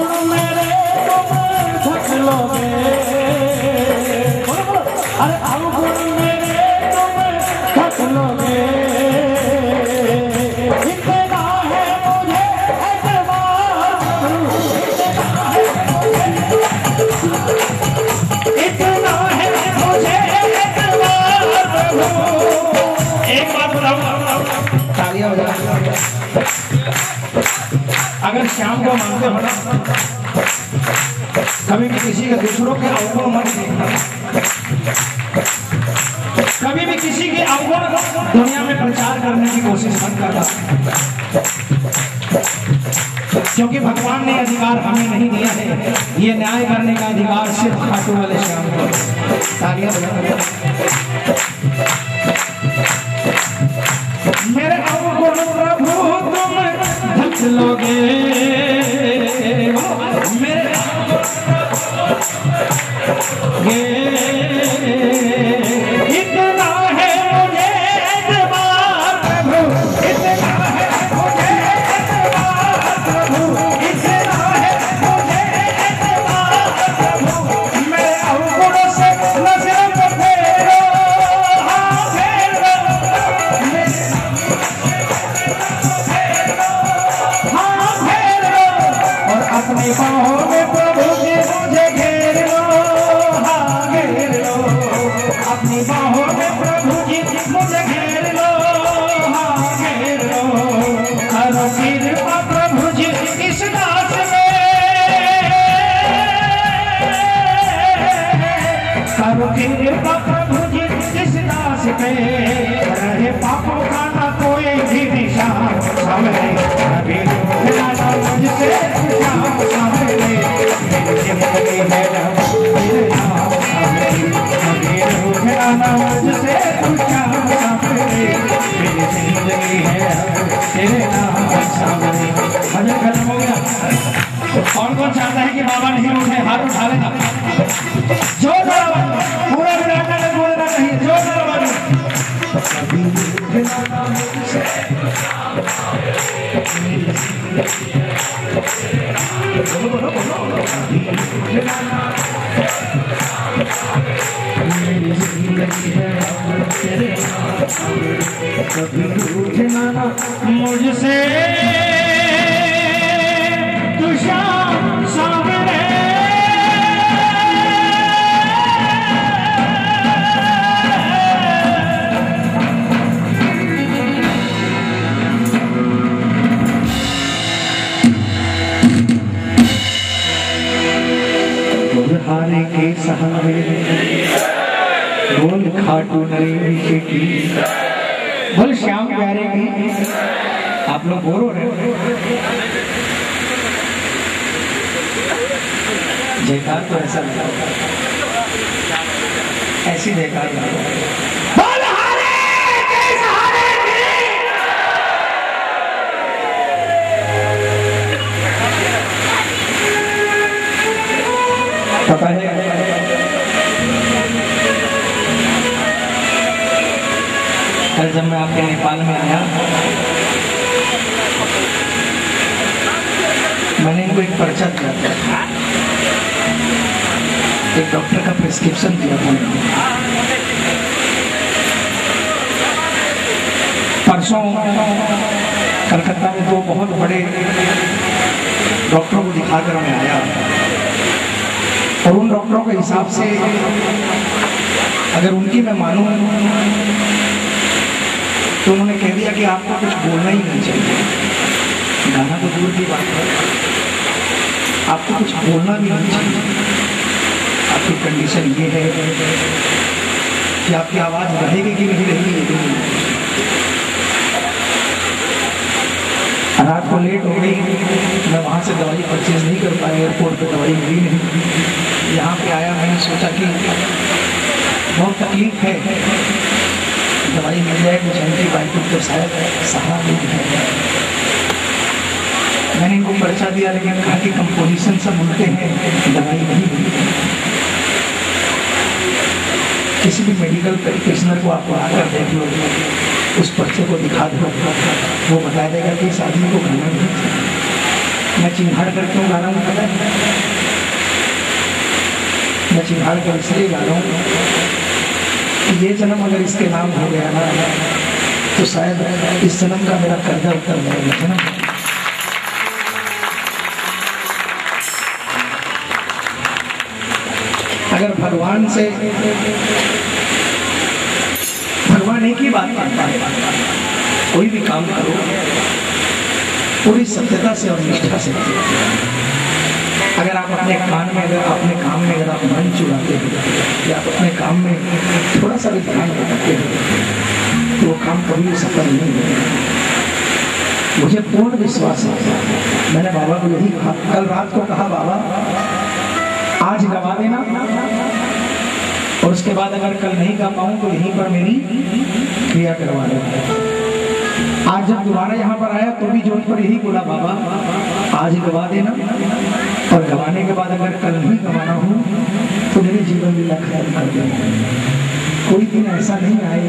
अवगुण मेरे तुम ढक लोगे, अरे अवगुण मेरे तुम ढक लोगे, इतना है मुझे एतबार, इतना है मुझे एतबार। एक बात बताओ, तालियां बजाओ। अगर श्याम को मानते हो ना, कभी भी किसी के दूसरों के अवगुण मत देखना, कभी भी किसी के अवगुण दुनिया में प्रचार करने की कोशिश मत करना, क्योंकि भगवान ने अधिकार हमें नहीं दिया है। ये न्याय करने का अधिकार सिर्फ खाटू वाले श्याम को। तालियां बजाओ। मेरे अवगुण प्रभु तुम ढक लोगे, मेरे इतना है मुझे एतबार प्रभु, इतना है मुझे एतबार प्रभु, इतना है मुझे एतबार प्रभु। मेरे अवगुणों से नजर फेरो, हाँ फेरो, हाँ फेरो, और अपनी बाहों में प्रभु जी मुझे घेर लो, हाँ घेर लो, अपनी बाहों में प्रभु जी मुझे घेर लो, हाँ घेर लो। करो कृपा प्रभु जी इस दास में, करो कृपा प्रभु जी इस दास पे, रहे पापों का ना कोई भी निशान, सामने कभी रुकना ना मुझसे शाम सामने, मेरी जिंदगी है जब तेरे नाम सामने, कभी रुकना ना मुझसे शाम सामने, मेरी जिंदगी है जब तेरे नाम सामने। भजन खत्म हो गया। कौन कौन चाहता है कि बाबा नहीं उठे? हाथ उठा लेना। जोरदार पूरा विराट में बोलना चाहिए, जोरदार आवाज में। कभी उठना ना मुझसे तू शाम सामने, हारे के सहारे बोल खाटू नरेश की, बोल श्याम प्यारे की। आप लोग बोल रहे हो, जयकार तो ऐसा ऐसी जयकार बोल हारे के सहारे की। पता है कल जब मैं आपके नेपाल में आया, मैंने इनको एक पर्चा दिया था, एक डॉक्टर का प्रिस्क्रिप्शन दिया था। परसों कलकत्ता में दो बहुत बड़े डॉक्टरों को दिखाकर मैं आया, और उन डॉक्टरों के हिसाब से अगर उनकी मैं मानूं तो उन्होंने कह दिया कि आपको कुछ बोलना ही नहीं चाहिए। गाना तो दूर की बात है, आपको कुछ बोलना भी नहीं चाहिए। आपकी कंडीशन ये है कि आपकी आवाज़ रहेगी कि नहीं रहेगी ये भी नहीं। रात को लेट हो गई, मैं वहाँ से दवाई परचेज नहीं कर पाया, एयरपोर्ट पे दवाई मिली नहीं। यहाँ पे आया, मैंने सोचा कि बहुत तकलीफ है, दवाई मिल जाए, कुछ एंटीबायोटिक तो शायद सहारा नहीं है। मैंने इनको पर्चा दिया, लेकिन कहा कि कंपोजिशन सब उनके हैं, दवाई नहीं मिली। किसी भी मेडिकल प्रैक्टिशनर को आप आकर देख लो, उस पर्चे को दिखा दो, वो बता देगा कि इस आदमी को खाना नहीं। मैं चिंगाड़ कर क्यों गा रहा हूँ पता है? मैं चिंगाड़ कर इसलिए गा रहा हूँ कि ये जन्म अगर इसके नाम हो गया ना तो शायद इस जन्म का मेरा कर्जा उतर जाएगा जन्म। अगर भगवान से भगवान एक ही बात करता है, कोई भी काम करो पूरी सत्यता से और निष्ठा से। अगर आप अपने काम में अगर आप मन चुराते हो या आप अपने काम में थोड़ा सा भी ध्यान लगाते हो तो वो काम कभी सफल नहीं होगा। मुझे पूर्ण विश्वास है, मैंने बाबा को यही कहा, कल रात को कहा बाबा आज गवा देना और उसके बाद अगर कल नहीं गा पाऊं तो यहीं पर मेरी क्रिया करवा देना। आज जब दोबारा यहाँ पर आया तो भी जोर पर यही बोला बाबा आज गवा देना और गवाने के बाद अगर कल नहीं गवाना हो तो मेरे जीवन लीला खत्म कर देना। कोई दिन ऐसा नहीं आए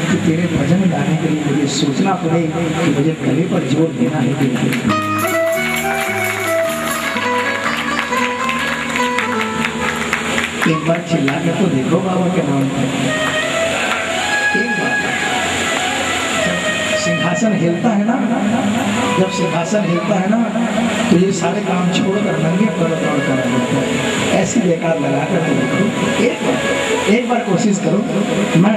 कि तेरे भजन गाने के लिए मुझे सोचना पड़े कि मुझे गले पर जोर देना है कि नहीं। एक बार चिल्ला के तो देखो बाबा के नाम पर। एक बार सिंहासन हिलता है ना, जब सिंहासन हिलता है ना तो ये सारे काम छोड़कर नंगे पर दौड़ कर है। ऐसी बेकार लगा कर तो देखो, एक बार कोशिश करो। मैं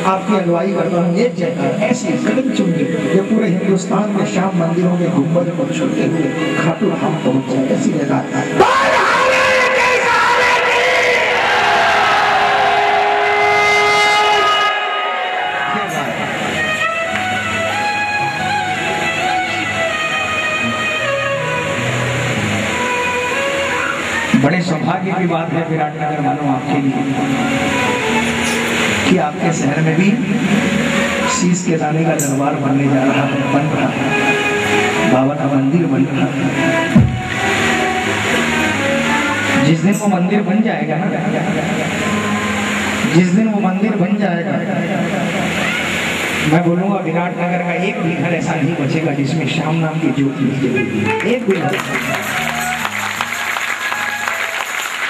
आपकी अगुवाई करता हूँ, एक जगह ऐसी कदम चुन ये पूरे हिंदुस्तान के श्याम मंदिरों के गुंबद को छूते हुए खाटू धाम पहुंच जाए, ऐसी जगह। बड़े सौभाग्य की बात है विराटनगर मानो आपके लिए कि आपके शहर में भी शीश के दाने का दरबार बनने जा रहा है, बन रहा है, बाबा का मंदिर बन रहा है। जिस दिन वो मंदिर बन जाएगा ना, जिस दिन वो मंदिर बन जाएगा मैं बोलूंगा विराटनगर का एक भी घर ऐसा नहीं बचेगा जिसमें श्याम नाम की ज्योति नहीं जलेगी। एक भी घर,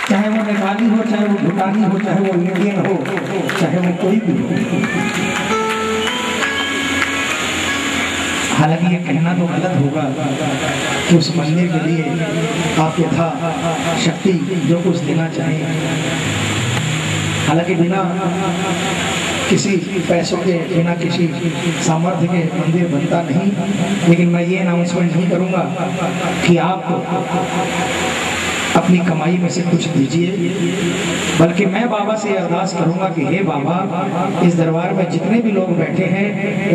चाहे वो नेपाली हो, चाहे वो भूटानी हो, चाहे वो इंडियन हो, चाहे वो कोई भी हो। हालांकि ये कहना तो गलत होगा कि उस मंदिर के लिए आप यथा शक्ति जो कुछ देना चाहें, हालांकि बिना किसी पैसों के, बिना किसी सामर्थ्य के मंदिर बनता नहीं। लेकिन मैं ये अनाउंसमेंट नहीं करूंगा कि आप अपनी कमाई में से कुछ दीजिए, बल्कि मैं बाबा से अरदास करूंगा कि हे बाबा इस दरबार में जितने भी लोग बैठे हैं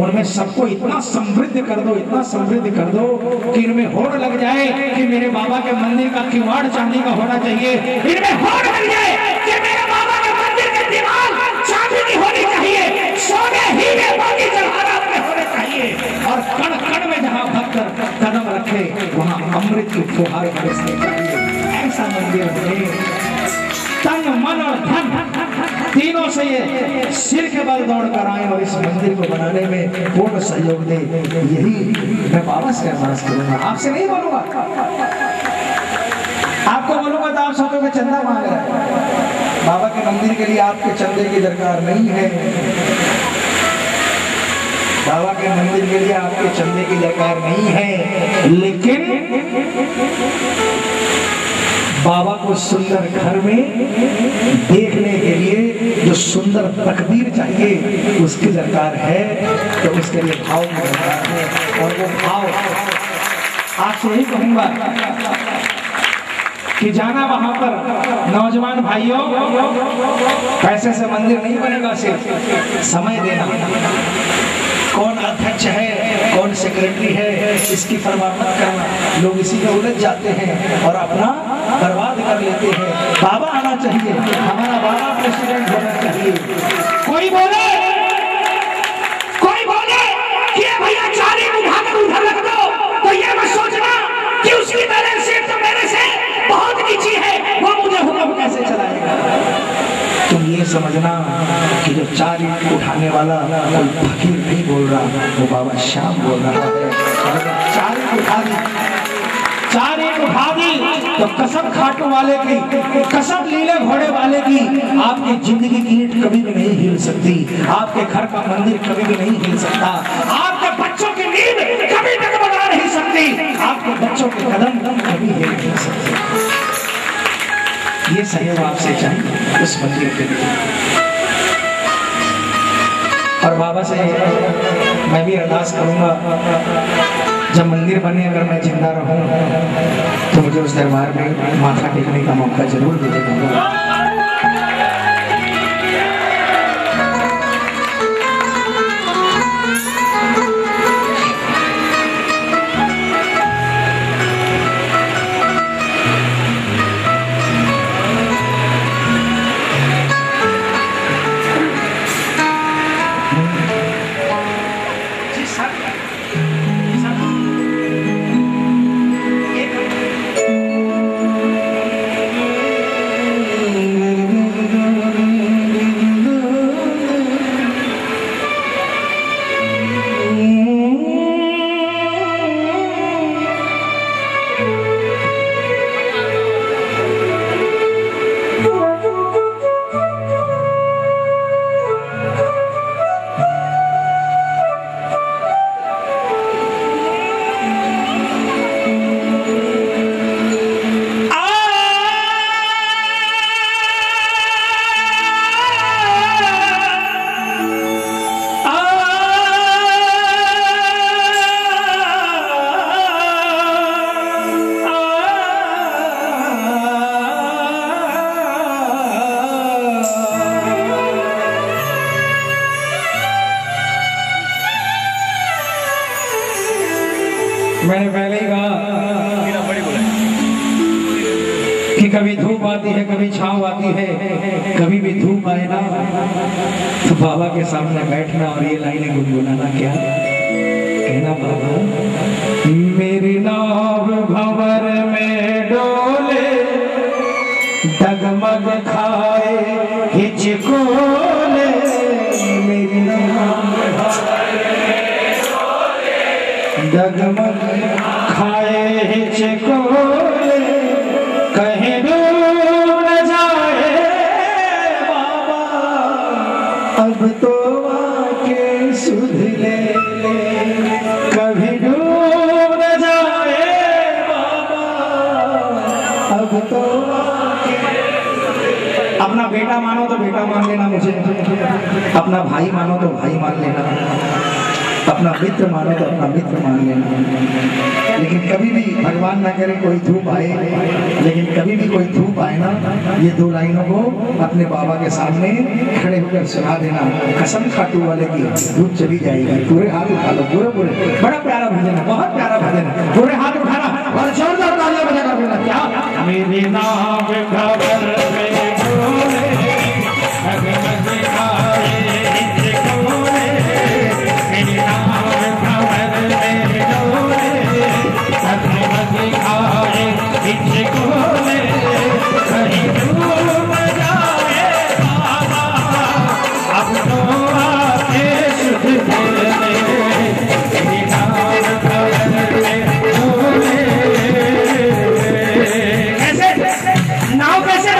उनमें सबको इतना समृद्ध कर दो, इतना समृद्ध कर दो कि इनमें होड़ लग जाए कि मेरे बाबा के मंदिर का किवाड़ चांदी का होना चाहिए। इनमें होड़ लग जाए कि मेरे बाबा के मंदिर की दीवार चांदी की होनी चाहिए, सोने हीरे बाकी जवाहरात में होने चाहिए, और कण कण में जहाँ भक्त कदम रखे वहाँ अमृत की फुहार बरसनी चाहिए। ऐसा मंदिर बने, तन मन और धन तीनों से ये सिर के बल दौड़ कर आए और इस मंदिर को बनाने में पूर्ण सहयोग दे। यही मैं बाबा से अरदास करूंगा, आपसे नहीं बोलूंगा। आपको बोलूंगा तो आप सोचोगे चंदा मांग रहा है। बाबा के मंदिर के लिए आपके चंदे की दरकार नहीं है, बाबा के मंदिर के लिए आपके चंदे की दरकार नहीं है, लेकिन बाबा को सुंदर घर में देखने के लिए जो सुंदर तकदीर चाहिए उसकी दरकार है, तो उसके लिए भाव की दरकार है। और वो भाव आपसे यही कहूंगा कि जाना वहां पर नौजवान भाइयों, पैसे से मंदिर नहीं बनेगा, सिर्फ समय देना। कौन अध्यक्ष है, कौन सेक्रेटरी है, इसकी परवाह मत करना। लोग इसी में उलझ जाते हैं और अपना बर्बाद कर लेते हैं। बाबा आना चाहिए, हमारा बाबा प्रेसिडेंट होना चाहिए। कोई बोले कि भैया 40 उठाकर उधर रख दो, तो ये मत सोचना कि उसकी बैलेंस शीट तो मेरे से बहुत नीची है, वो मुझे हुक्म कैसे चलाएगा। तुम ये समझना कि जो 4 ईंट उठाने वाला कोई फकीर नहीं बोल रहा, वो बाबा श्याम बोल रहा है। 4 ईंट उठा दी, 4 तो कसम खाटू वाले की, कसम लीले घोड़े वाले की, आपकी जिंदगी की ईंट कभी भी नहीं हिल सकती, आपके घर का मंदिर कभी भी नहीं हिल सकता, आपके बच्चों की नींद कभी डगमगा नहीं सकती, आपके बच्चों के कदम कभी हिल नहीं सकते। ये सहयोग आपसे चाहिए उस मंदिर के लिए। और बाबा से मैं भी अरदास करूंगा, जब मंदिर बने अगर मैं जिंदा रहूं तो मुझे उस दरबार में माथा टेकने का मौका जरूर मिलेगा। मैंने पहले ही कहा कि कभी धूप आती है, कभी छांव आती है, कभी भी धूप आए ना तो बाबा के सामने बैठना और ये लाइनें गुनगुनाना, क्या कहना, बाबा मेरी नाव भंवर में डोले, डगमग खाए हिचकोले, मेरी नाव डगमग खाए हिचकोले, कहीं डूब न जाए बाबा, अब तो आके सुध ले, कभी डूब न जाए बाबा, अब तो आके। अपना बेटा मानो तो बेटा मान लेना मुझे, अपना भाई मानो तो भाई मान लेना, अपना मित्र मानो तो अपना मित्र मान लेना, लेकिन कभी भी भगवान ना करे कोई धूप आए, लेकिन कभी भी कोई धूप आए ना, ये दो लाइनों को अपने बाबा के सामने खड़े होकर सुना देना। कसम खाटू वाले की धूप चली जाएगी। पूरे हाथ उठा लो, पूरे पूरे, बड़ा प्यारा भजन है, बहुत प्यारा भजन है, पूरे हाथ उठाना और जोरदार तालियां बजाकर बोलना, क्या मेरी नाव भंवर में डोले, डगमग खाए हिचकोले, मेरी नाव भंवर में डोले, डगमग खाए हिचकोले, कहीं डूब जाए बाबा, अब तो आके सुध ले, मेरी नाव भंवर में डोले। कैसे नाव कैसे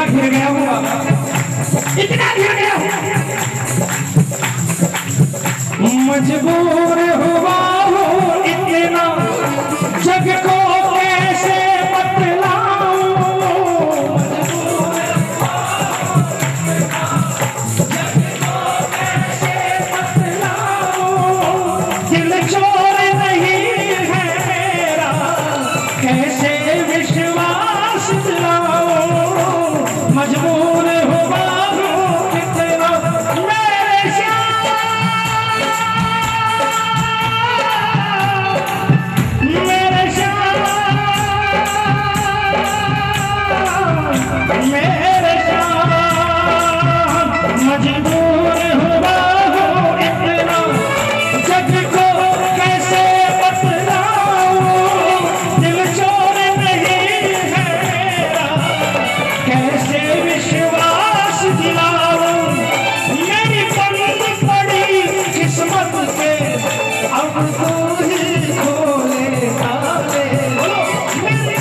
इतना घिर गया हूँ बाबा, इतना घिर गया हूँ, मजबूर हुआ हूँ इतना, जग को कैसे बतलाऊं, दिल चोर नहीं है मेरा, कैसे विश्वास दिलाऊं, मजबूर हुआ हूँ इतना, मेरे श्याम, मेरे श्याम, मेरे श्याम, मजबूर हुआ हूँ इतना, जग को कैसे बतलाऊं, दिल चोर नहीं है मेरा, कैसे विश्वास दिलाऊं, मेरी बंद पड़ी किस्मत पे, अब तू ही खोले ताले, मेरी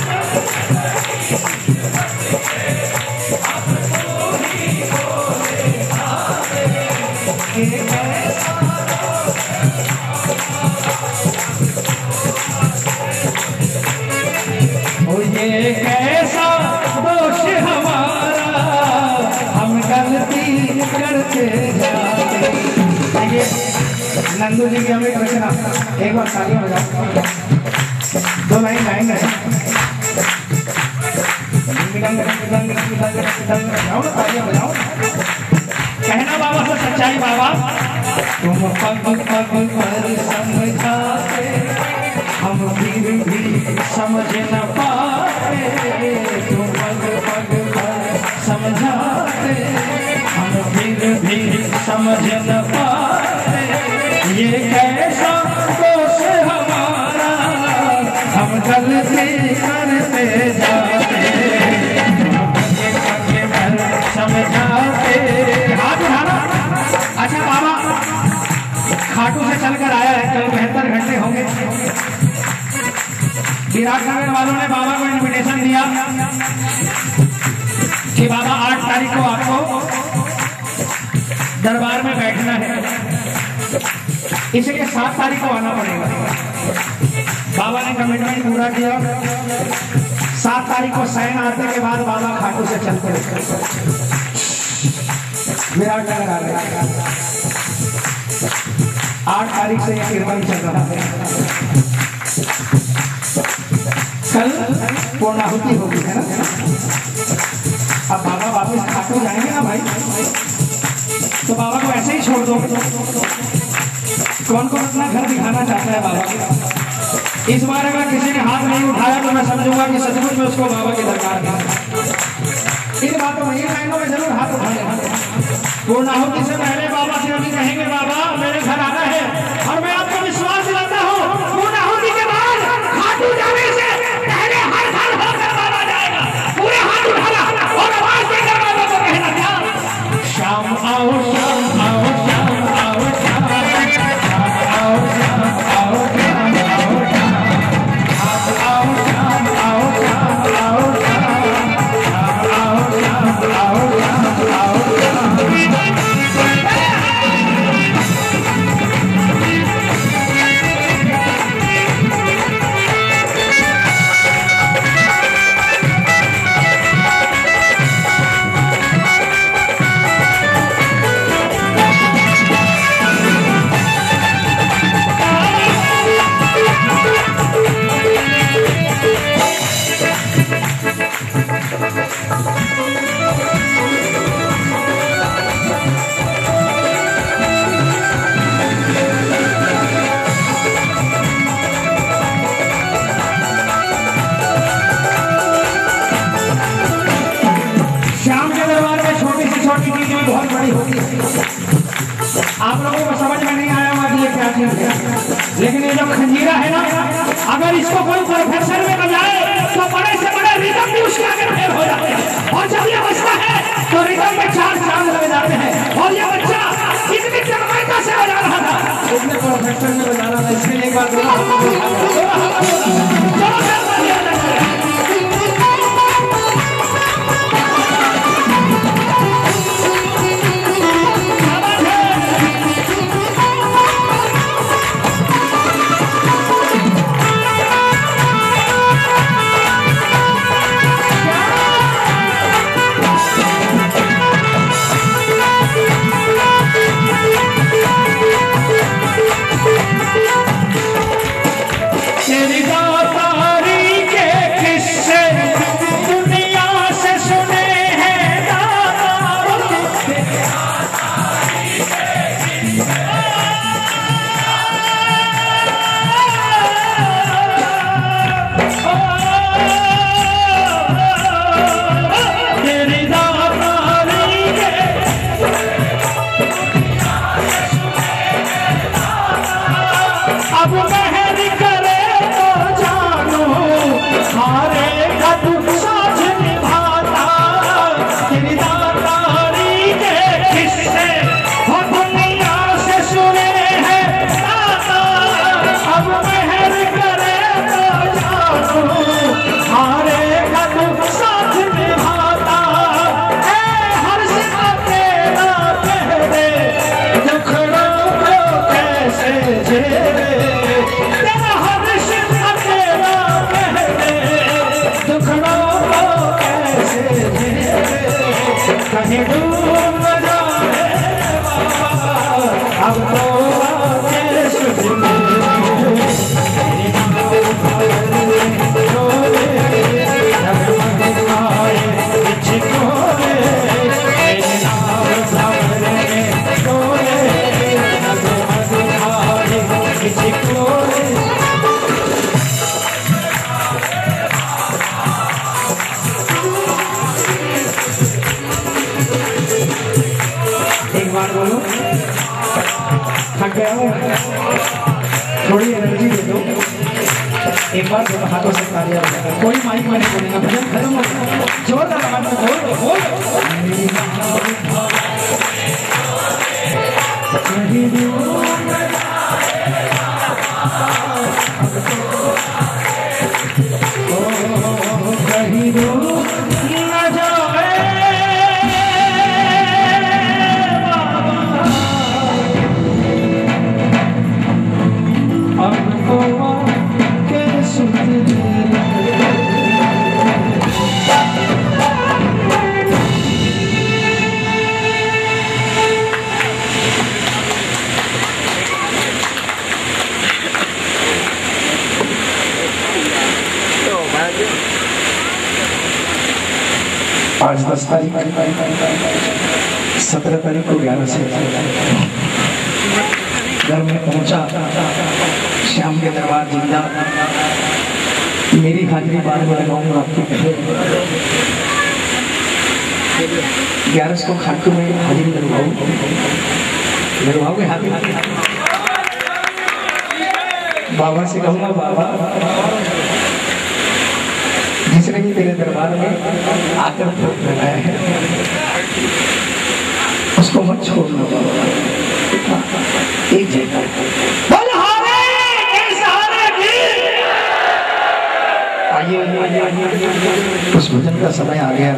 ये कैसा दोष हमारा, हम गलती करते जाते। देखिए नंदू जी की हमें एक रचना, एक बार तालियां बजाओ, दो लाइन गाएंगे, तालियां बजाओ, कहना बाबा से सच्चाई बाबा, तुम पग पग पर समझाते, हम फिर भी समझ न पाते, तुम पग पग पर समझाते, हम फिर भी समझ न पाते, ये कैसा दोष हमारा, हम गलती करते जाते, पग पग पर समझाते। हाथ उठाना। अच्छा बाबा खाटू से चलकर आया है, कल 72 घंटे होंगे। विराटनगर वालों ने बाबा को इनविटेशन दिया कि बाबा 8 तारीख को आपको दरबार में बैठना है, इसलिए 7 तारीख को आना पड़ेगा। बाबा ने कमिटमेंट पूरा किया, 7 तारीख को सैन आते के बाद बाबा खाटू से चलते विराटनगर आ गए। 8 तारीख से यह कीर्तन चल रहा है, कल पूर्णाहुति होगी है ना। अब बाबा वापस खाटू जाएंगे ना भाई, तो बाबा को ऐसे ही छोड़ दो। कौन कौन अपना घर दिखाना चाहता है बाबा को? इस बार अगर किसी ने हाथ नहीं उठाया तो मैं समझूंगा कि सचमुच में उसको बाबा की दरकार है। इन बातों में, इन लाइनों में जरूर हाथ उठाए। पूर्णाहुति से पहले बाबा से अभी कहेंगे बाबा मेरे घर आना है, और मैं आपको विश्वास दिलाता हूँ पूर्णाहुति के बाद खाटू जाने से पहले हर घर होकर बाबा जाएगा। पूरे हाथ उठाना और आवाज देकर बाबा को कहना, क्या शाम आओ शाम आओ शाम आओ शाम आओ शाम आओ शाम आओ शाम आओ शाम आओ शाम आओ शाम आओ शाम आओ शाम आओ बहुत बड़ी होगी। आप लोगों को समझ में नहीं आया होगा कि ये क्या चीज है, लेकिन ये जो खंजीरा है ना, अगर इसको कोई प्रोफेशन में बजाए तो बड़े से बड़े रिदम भी उसके आगे फेल हो जाते हैं, और जब ये बजता है तो रिदम में 4 चांद लग जाते हैं। और ये बच्चा इतनी तन्मयता से बजा रहा था, इसने प्रोफेशन में बजा रहा था, इसलिए एक बार अब मेहर करे तो जानो हारे का तू साथ निभाता किरदारी के किस्से हो दुनिया से सुने हैं दाता अब मेहर करे तो जानो हारे का तू साथ निभाता है हर सिवा तेरा कह दे दुखड़ों को कैसे झेले तेरा हर सिवा तेरा कह दे दुखड़ों को कैसे झेले कहीं डूब न जाए अब तो आके सुध एक बार बोलो थक गया हूँ थोड़ी एनर्जी दे दो एक बार दोनों हाथों से तालियां बजाओ कोई माइक में नहीं बोलेगा भजन खत्म हो जोरदार आवाज में बोल कहीं दूर न जाए आज 10 तारीख 17 तारीख को 11 से घर में पहुंचा श्याम के दरबार जिंदा मेरी हाजिरी बाद में लगाऊंगा आपकी 11 को खाटू में हाजिरी लगवाओगे हाजिरी बाबा से कहूँगा बाबा जिसने भी तेरे दरबार में आकर भोग लगाया है उसको मत छोड़ना बाबा एक जगह आइए उस भजन का समय आ गया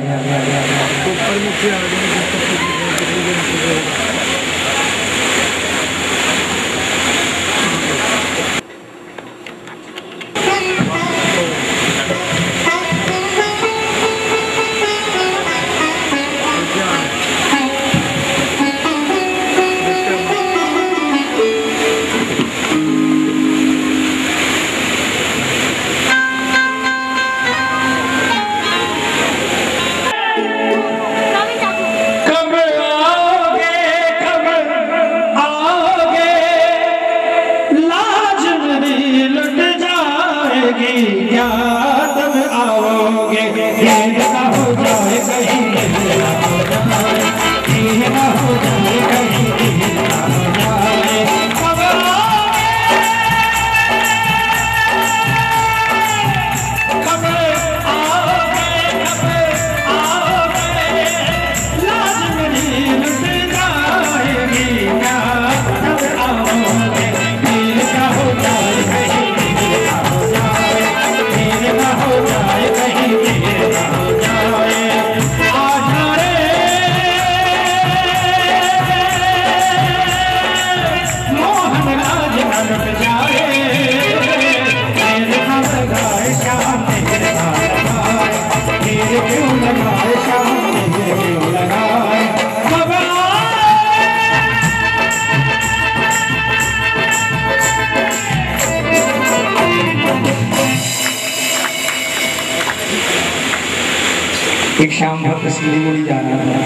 एक शाम भक्त सिलीगुड़ी जा रहा था।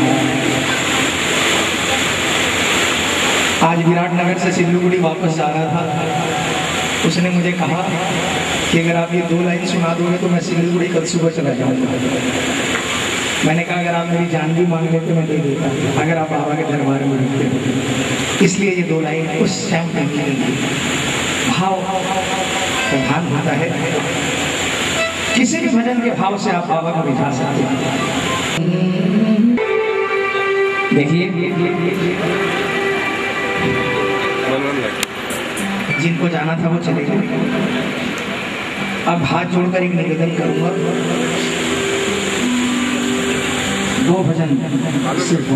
आज विराटनगर से सिलीगुड़ी वापस जा रहा था। उसने मुझे कहा कि अगर आप ये 2 लाइन सुना दोगे तो मैं सिलीगुड़ी कल सुबह चला जाऊंगा। मैंने कहा अगर आप मेरी जान भी मांग लेते मैं दे देता, अगर आप बाबा के दरबार में रुकते। इसलिए ये 2 लाइन उस शाम तक भाव प्रधान होता है। किसी भी भजन के भाव से आप बाबा को बिठा सकते हैं। देखिए जिनको जाना था वो चले गए। अब हाथ जोड़कर एक निवेदन करूंगा, 2 भजन सिर्फ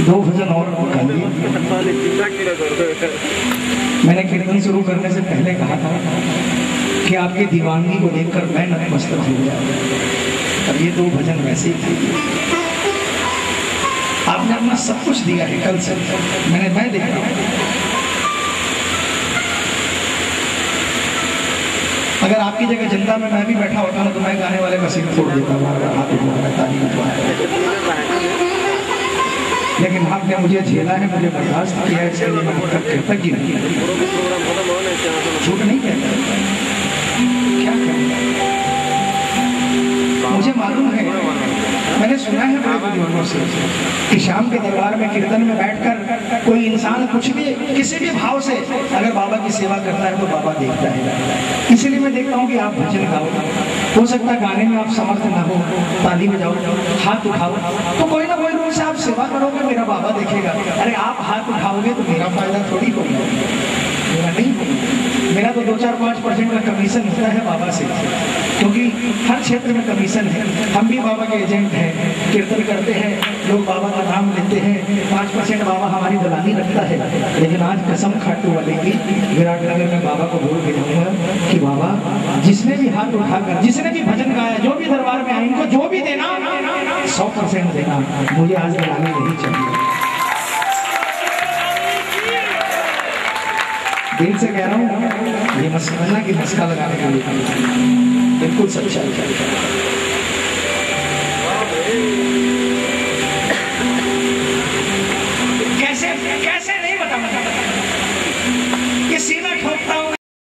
2 भजन और गाइए। मैंने कीर्तन शुरू करने से पहले कहा था कि आपकी दीवानगी को देखकर मैं नतमस्तक हो गया, और ये 2 भजन वैसे ही थे। आपने अपना सब कुछ दिया है कल से, मैं देख रहा हूं। अगर आपकी जगह जनता में मैं भी बैठा होता ना तो मैं गाने वाले का सिर फोड़ देता, हाथ उठाता, ताली बजवाता। लेकिन आपने मुझे झेला है, मुझे बर्दाश्त किया है, इसके लिए मैं कृतज्ञ हूं। झूठ नहीं कहता, क्या कहता, मुझे मालूम है, मैंने सुना है बड़े बुजुर्गों से कि शाम के दरबार में कीर्तन में बैठकर कोई इंसान कुछ भी किसी भी भाव से अगर बाबा की सेवा करता है तो बाबा देखता है। इसीलिए मैं देखता हूँ कि आप भजन गाओ, हो सकता है गाने में आप समर्थ ना हो, ताली बजाओ, हाथ उठाओ, तो कोई ना कोई रूप से आप सेवा करोगे, मेरा बाबा देखेगा। अरे आप हाथ उठाओगे तो मेरा फायदा थोड़ी होगा, मेरा नहीं होगा। मेरा तो 2-4-5% का कमीशन होता है बाबा से, क्योंकि हर क्षेत्र में कमीशन है। हम भी बाबा के एजेंट हैं, कीर्तन करते हैं, लोग बाबा का नाम लेते हैं, 5% बाबा हमारी दलाली रखता है। लेकिन आज कसम खाटू वाले की विराटनगर में बाबा को बोल के जाऊंगा कि बाबा जिसने भी हाथ उठाकर, जिसने भी भजन गाया, जो भी दरबार में आए, इनको जो भी देना 100% देना, मुझे आज दलाली नहीं चाहिए। दिल से कह रहा हूँ, ये मत समझना कि मस्का लगाने के लिए, बिल्कुल सच्चाई। कैसे कैसे नहीं बताऊंगा, ये सीधा